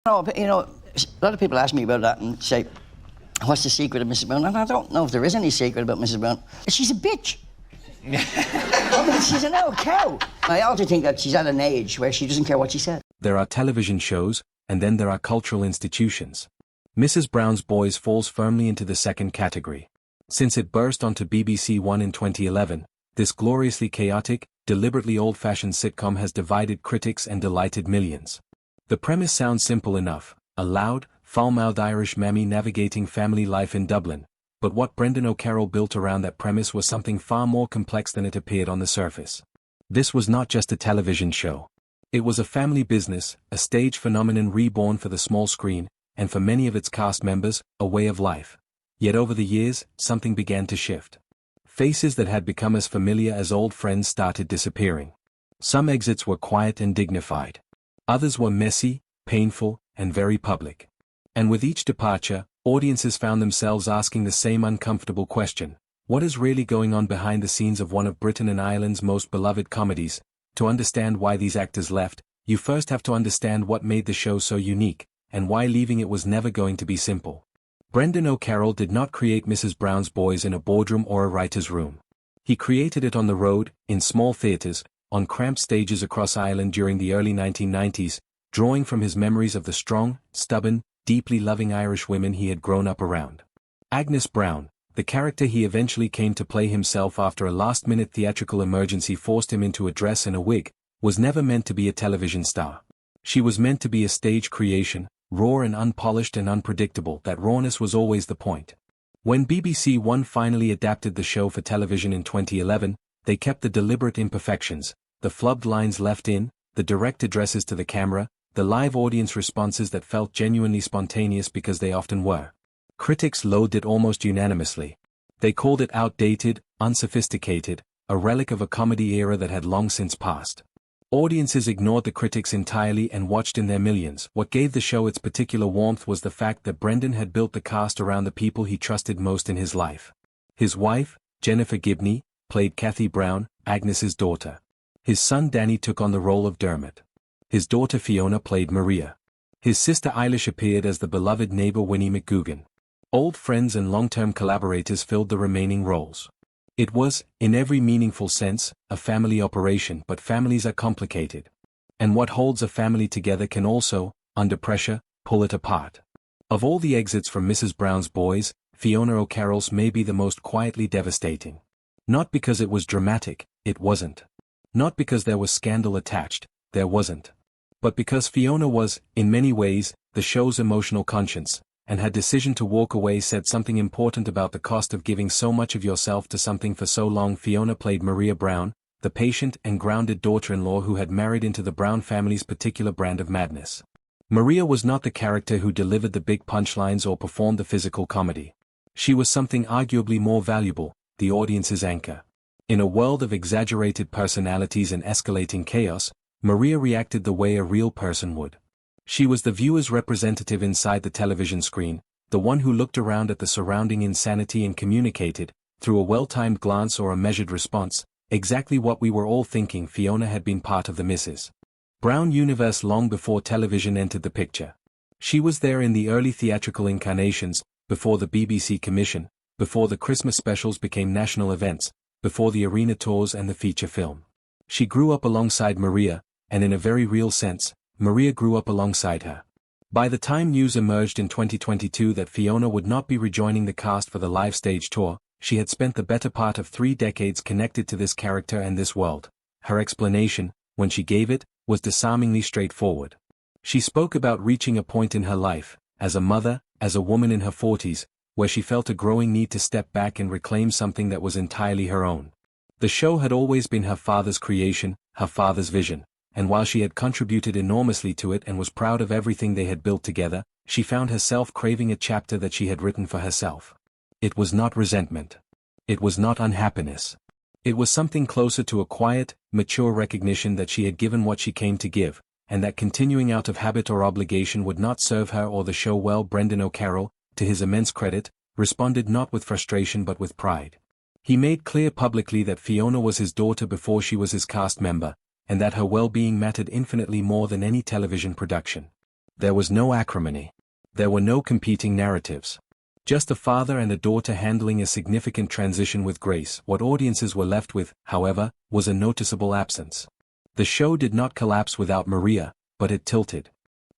No, but, a lot of people ask me about that and say, what's the secret of Mrs. Brown? And I don't know if there is any secret about Mrs. Brown. She's a bitch. I mean, she's an old cow. I also think that she's at an age where she doesn't care what she said. There are television shows, and then there are cultural institutions. Mrs. Brown's Boys falls firmly into the second category. Since it burst onto BBC One in 2011, this gloriously chaotic, deliberately old-fashioned sitcom has divided critics and delighted millions. The premise sounds simple enough, a loud, foul-mouthed Irish mammy navigating family life in Dublin, but what Brendan O'Carroll built around that premise was something far more complex than it appeared on the surface. This was not just a television show. It was a family business, a stage phenomenon reborn for the small screen, and for many of its cast members, a way of life. Yet over the years, something began to shift. Faces that had become as familiar as old friends started disappearing. Some exits were quiet and dignified. Others were messy, painful, and very public. And with each departure, audiences found themselves asking the same uncomfortable question: what is really going on behind the scenes of one of Britain and Ireland's most beloved comedies? To understand why these actors left, you first have to understand what made the show so unique, and why leaving it was never going to be simple. Brendan O'Carroll did not create Mrs. Brown's Boys in a boardroom or a writer's room. He created it on the road, in small theatres, on cramped stages across Ireland during the early 1990s, drawing from his memories of the strong, stubborn, deeply loving Irish women he had grown up around. Agnes Brown, the character he eventually came to play himself after a last-minute theatrical emergency forced him into a dress and a wig, was never meant to be a television star. She was meant to be a stage creation, raw and unpolished and unpredictable. That rawness was always the point. When BBC One finally adapted the show for television in 2011, they kept the deliberate imperfections, the flubbed lines left in, the direct addresses to the camera, the live audience responses that felt genuinely spontaneous because they often were. Critics loathed it almost unanimously. They called it outdated, unsophisticated, a relic of a comedy era that had long since passed. Audiences ignored the critics entirely and watched in their millions. What gave the show its particular warmth was the fact that Brendan had built the cast around the people he trusted most in his life. His wife, Jennifer Gibney, played Cathy Brown, Agnes's daughter. His son Danny took on the role of Dermot. His daughter Fiona played Maria. His sister Eilish appeared as the beloved neighbor Winnie McGugan. Old friends and long-term collaborators filled the remaining roles. It was, in every meaningful sense, a family operation, but families are complicated. And what holds a family together can also, under pressure, pull it apart. Of all the exits from Mrs. Brown's Boys, Fiona O'Carroll's may be the most quietly devastating. Not because it was dramatic, it wasn't. Not because there was scandal attached, there wasn't. But because Fiona was, in many ways, the show's emotional conscience, and her decision to walk away said something important about the cost of giving so much of yourself to something for so long. Fiona played Maria Brown, the patient and grounded daughter-in-law who had married into the Brown family's particular brand of madness. Maria was not the character who delivered the big punchlines or performed the physical comedy. She was something arguably more valuable, the audience's anchor. In a world of exaggerated personalities and escalating chaos, Maria reacted the way a real person would. She was the viewer's representative inside the television screen, the one who looked around at the surrounding insanity and communicated, through a well-timed glance or a measured response, exactly what we were all thinking. Fiona had been part of the Mrs. Brown universe long before television entered the picture. She was there in the early theatrical incarnations, before the BBC commission, before the Christmas specials became national events, before the arena tours and the feature film. She grew up alongside Maria, and in a very real sense, Maria grew up alongside her. By the time news emerged in 2022 that Fiona would not be rejoining the cast for the live stage tour, she had spent the better part of 3 decades connected to this character and this world. Her explanation, when she gave it, was disarmingly straightforward. She spoke about reaching a point in her life, as a mother, as a woman in her 40s, where she felt a growing need to step back and reclaim something that was entirely her own. The show had always been her father's creation, her father's vision. And while she had contributed enormously to it and was proud of everything they had built together, she found herself craving a chapter that she had written for herself. It was not resentment. It was not unhappiness. It was something closer to a quiet, mature recognition that she had given what she came to give, and that continuing out of habit or obligation would not serve her or the show well. Brendan O'Carroll, to his immense credit, responded not with frustration but with pride. He made clear publicly that Fiona was his daughter before she was his cast member, and that her well-being mattered infinitely more than any television production. There was no acrimony. There were no competing narratives. Just a father and a daughter handling a significant transition with grace. What audiences were left with, however, was a noticeable absence. The show did not collapse without Maria, but it tilted.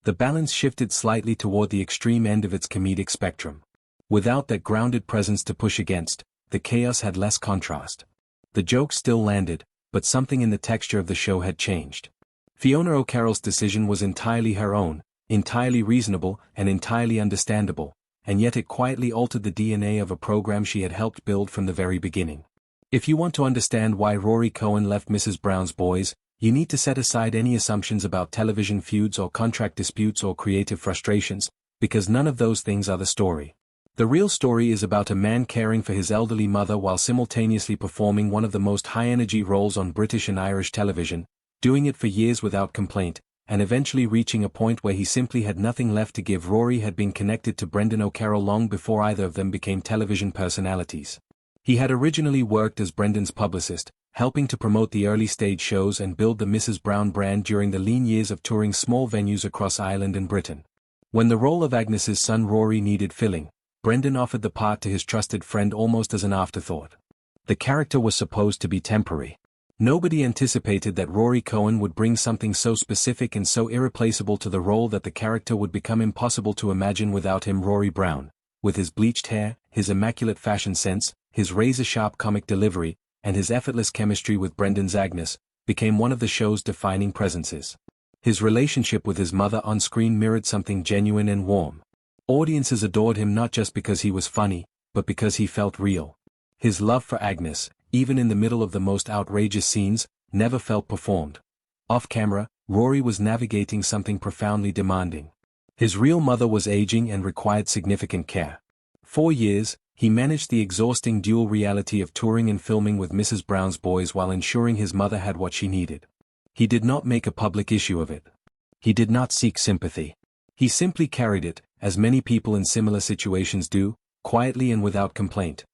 The balance shifted slightly toward the extreme end of its comedic spectrum. Without that grounded presence to push against, the chaos had less contrast. The jokes still landed, but something in the texture of the show had changed. Fiona O'Carroll's decision was entirely her own, entirely reasonable and entirely understandable, and yet it quietly altered the DNA of a program she had helped build from the very beginning. If you want to understand why Rory Cowan left Mrs. Brown's Boys, you need to set aside any assumptions about television feuds or contract disputes or creative frustrations, because none of those things are the story. The real story is about a man caring for his elderly mother while simultaneously performing one of the most high-energy roles on British and Irish television, doing it for years without complaint, and eventually reaching a point where he simply had nothing left to give. Rory had been connected to Brendan O'Carroll long before either of them became television personalities. He had originally worked as Brendan's publicist, helping to promote the early-stage shows and build the Mrs. Brown brand during the lean years of touring small venues across Ireland and Britain. When the role of Agnes's son Rory needed filling, Brendan offered the part to his trusted friend almost as an afterthought. The character was supposed to be temporary. Nobody anticipated that Rory Cowan would bring something so specific and so irreplaceable to the role that the character would become impossible to imagine without him. Rory Brown, with his bleached hair, his immaculate fashion sense, his razor-sharp comic delivery, and his effortless chemistry with Brendan's Agnes, became one of the show's defining presences. His relationship with his mother on screen mirrored something genuine and warm. Audiences adored him not just because he was funny, but because he felt real. His love for Agnes, even in the middle of the most outrageous scenes, never felt performed. Off-camera, Rory was navigating something profoundly demanding. His real mother was aging and required significant care. For years, he managed the exhausting dual reality of touring and filming with Mrs. Brown's Boys while ensuring his mother had what she needed. He did not make a public issue of it. He did not seek sympathy. He simply carried it, as many people in similar situations do, quietly and without complaint.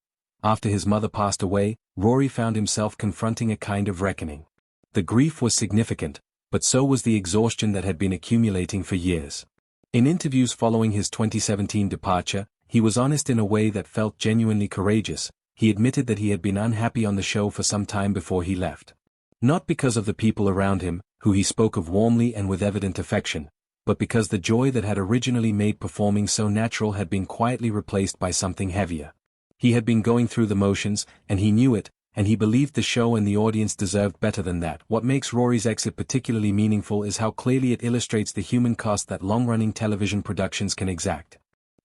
After his mother passed away, Rory found himself confronting a kind of reckoning. The grief was significant, but so was the exhaustion that had been accumulating for years. In interviews following his 2017 departure, he was honest in a way that felt genuinely courageous. He admitted that he had been unhappy on the show for some time before he left. Not because of the people around him, who he spoke of warmly and with evident affection, but because the joy that had originally made performing so natural had been quietly replaced by something heavier. He had been going through the motions, and he knew it, and he believed the show and the audience deserved better than that. What makes Rory's exit particularly meaningful is how clearly it illustrates the human cost that long-running television productions can exact.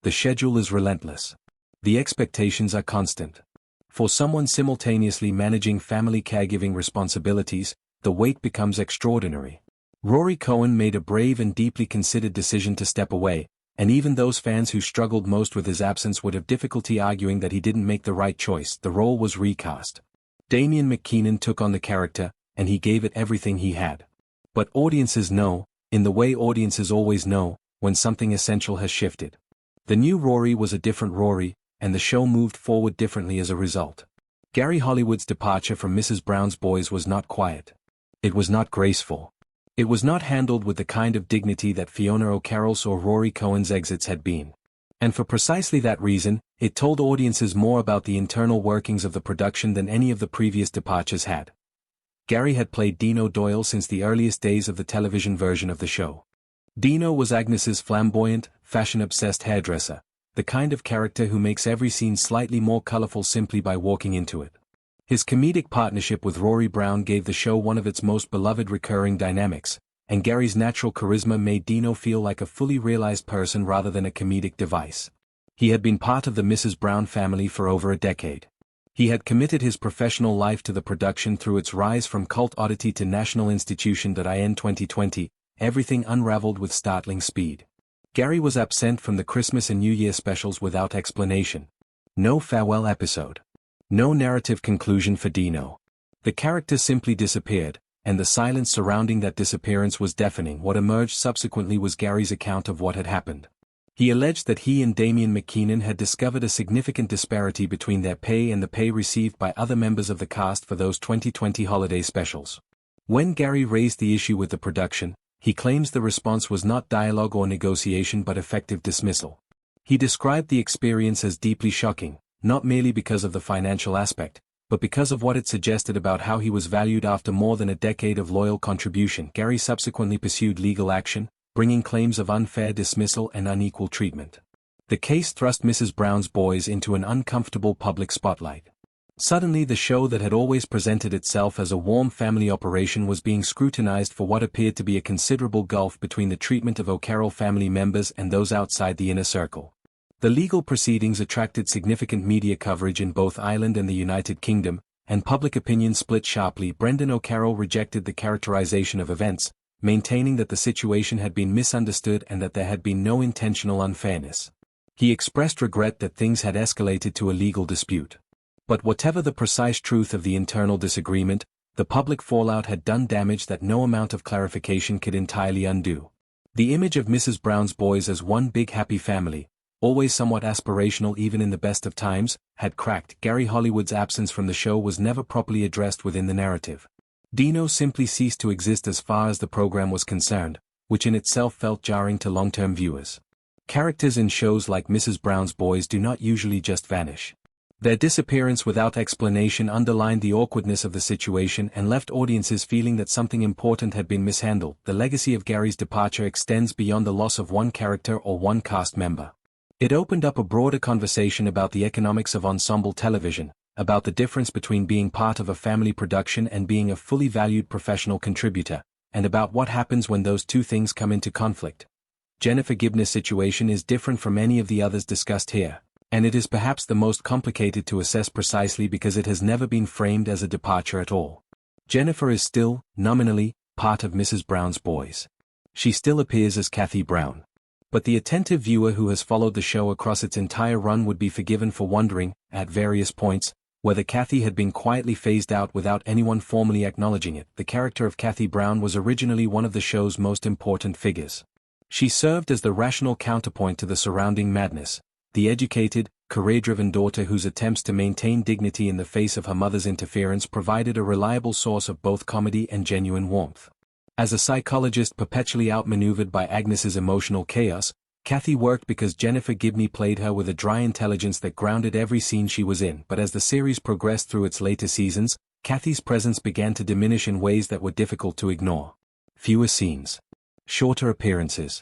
The schedule is relentless. The expectations are constant. For someone simultaneously managing family caregiving responsibilities, the weight becomes extraordinary. Rory Cowan made a brave and deeply considered decision to step away, and even those fans who struggled most with his absence would have difficulty arguing that he didn't make the right choice. The role was recast. Damien McKeenan took on the character, and he gave it everything he had. But audiences know, in the way audiences always know, when something essential has shifted. The new Rory was a different Rory, and the show moved forward differently as a result. Gary Hollywood's departure from Mrs. Brown's Boys was not quiet. It was not graceful. It was not handled with the kind of dignity that Fiona O'Carroll's or Rory Cowan's exits had been. And for precisely that reason, it told audiences more about the internal workings of the production than any of the previous departures had. Gary had played Dino Doyle since the earliest days of the television version of the show. Dino was Agnes's flamboyant, fashion-obsessed hairdresser, the kind of character who makes every scene slightly more colorful simply by walking into it. His comedic partnership with Rory Brown gave the show one of its most beloved recurring dynamics, and Gary's natural charisma made Dino feel like a fully realized person rather than a comedic device. He had been part of the Mrs. Brown family for over a decade. He had committed his professional life to the production through its rise from cult oddity to national institution. In 2020, everything unraveled with startling speed. Gary was absent from the Christmas and New Year specials without explanation. No farewell episode. No narrative conclusion for Dino. The character simply disappeared, and the silence surrounding that disappearance was deafening. What emerged subsequently was Gary's account of what had happened. He alleged that he and Damien McKeenan had discovered a significant disparity between their pay and the pay received by other members of the cast for those 2020 holiday specials. When Gary raised the issue with the production, He claims the response was not dialogue or negotiation but effective dismissal. He described the experience as deeply shocking, not merely because of the financial aspect, but because of what it suggested about how he was valued after more than a decade of loyal contribution. Gary subsequently pursued legal action, bringing claims of unfair dismissal and unequal treatment. The case thrust Mrs. Brown's Boys into an uncomfortable public spotlight. Suddenly the show that had always presented itself as a warm family operation was being scrutinized for what appeared to be a considerable gulf between the treatment of O'Carroll family members and those outside the inner circle. The legal proceedings attracted significant media coverage in both Ireland and the United Kingdom, and public opinion split sharply. Brendan O'Carroll rejected the characterization of events, maintaining that the situation had been misunderstood and that there had been no intentional unfairness. He expressed regret that things had escalated to a legal dispute. But whatever the precise truth of the internal disagreement, the public fallout had done damage that no amount of clarification could entirely undo. The image of Mrs. Brown's Boys as one big happy family, always somewhat aspirational even in the best of times, had cracked. Gary Hollywood's absence from the show was never properly addressed within the narrative. Dino simply ceased to exist as far as the program was concerned, which in itself felt jarring to long-term viewers. Characters in shows like Mrs. Brown's Boys do not usually just vanish. Their disappearance without explanation underlined the awkwardness of the situation and left audiences feeling that something important had been mishandled. The legacy of Gary's departure extends beyond the loss of one character or one cast member. It opened up a broader conversation about the economics of ensemble television, about the difference between being part of a family production and being a fully valued professional contributor, and about what happens when those two things come into conflict. Jennifer Gibney's situation is different from any of the others discussed here, and it is perhaps the most complicated to assess precisely because it has never been framed as a departure at all. Jennifer is still, nominally, part of Mrs. Brown's Boys. She still appears as Kathy Brown. But the attentive viewer who has followed the show across its entire run would be forgiven for wondering, at various points, whether Kathy had been quietly phased out without anyone formally acknowledging it. The character of Kathy Brown was originally one of the show's most important figures. She served as the rational counterpoint to the surrounding madness, the educated, career-driven daughter whose attempts to maintain dignity in the face of her mother's interference provided a reliable source of both comedy and genuine warmth. As a psychologist perpetually outmaneuvered by Agnes's emotional chaos, Kathy worked because Jennifer Gibney played her with a dry intelligence that grounded every scene she was in. But as the series progressed through its later seasons, Kathy's presence began to diminish in ways that were difficult to ignore. Fewer scenes. Shorter appearances.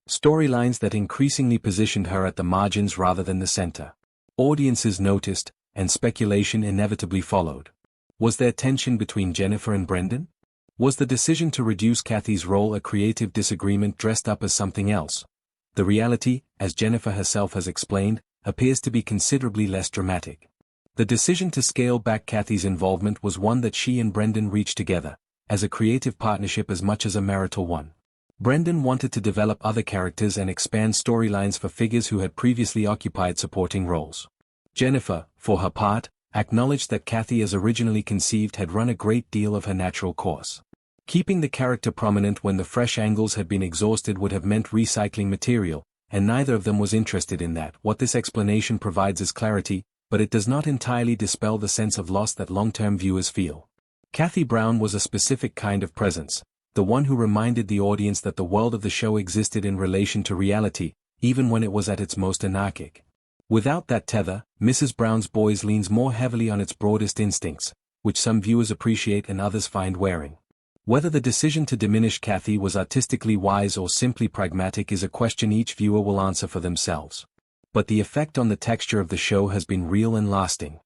Storylines that increasingly positioned her at the margins rather than the center. Audiences noticed, and speculation inevitably followed. Was there tension between Jennifer and Brendan? Was the decision to reduce Kathy's role a creative disagreement dressed up as something else? The reality, as Jennifer herself has explained, appears to be considerably less dramatic. The decision to scale back Kathy's involvement was one that she and Brendan reached together, as a creative partnership as much as a marital one. Brendan wanted to develop other characters and expand storylines for figures who had previously occupied supporting roles. Jennifer, for her part, acknowledged that Kathy as originally conceived had run a great deal of her natural course. Keeping the character prominent when the fresh angles had been exhausted would have meant recycling material, and neither of them was interested in that. What this explanation provides is clarity, but it does not entirely dispel the sense of loss that long-term viewers feel. Kathy Brown was a specific kind of presence, the one who reminded the audience that the world of the show existed in relation to reality, even when it was at its most anarchic. Without that tether, Mrs. Brown's Boys leans more heavily on its broadest instincts, which some viewers appreciate and others find wearing. Whether the decision to diminish Kathy was artistically wise or simply pragmatic is a question each viewer will answer for themselves. But the effect on the texture of the show has been real and lasting.